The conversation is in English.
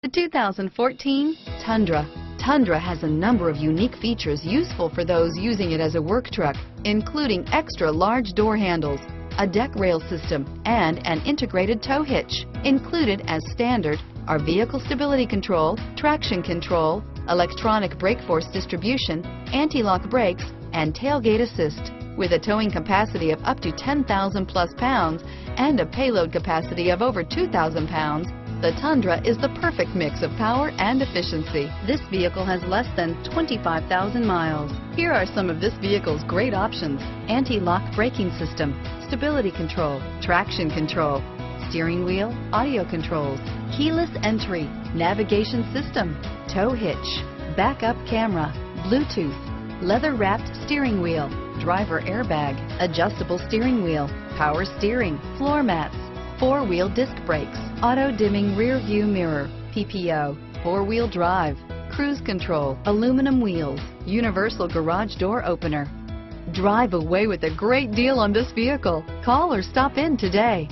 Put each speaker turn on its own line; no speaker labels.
The 2014 Tundra. Tundra has a number of unique features useful for those using it as a work truck, including extra large door handles, a deck rail system, and an integrated tow hitch. Included as standard are vehicle stability control, traction control, electronic brake force distribution, anti-lock brakes, and tailgate assist. With a towing capacity of up to 10,000 plus pounds and a payload capacity of over 2,000 pounds, the Tundra is the perfect mix of power and efficiency. This vehicle has less than 25,000 miles. Here are some of this vehicle's great options: anti-lock braking system, stability control, traction control, steering wheel audio controls, keyless entry, navigation system, tow hitch, backup camera, Bluetooth, leather-wrapped steering wheel, driver airbag, adjustable steering wheel, power steering, floor mats, four-wheel disc brakes, auto-dimming rear view mirror, PPO, four-wheel drive, cruise control, aluminum wheels, universal garage door opener. Drive away with a great deal on this vehicle. Call or stop in today.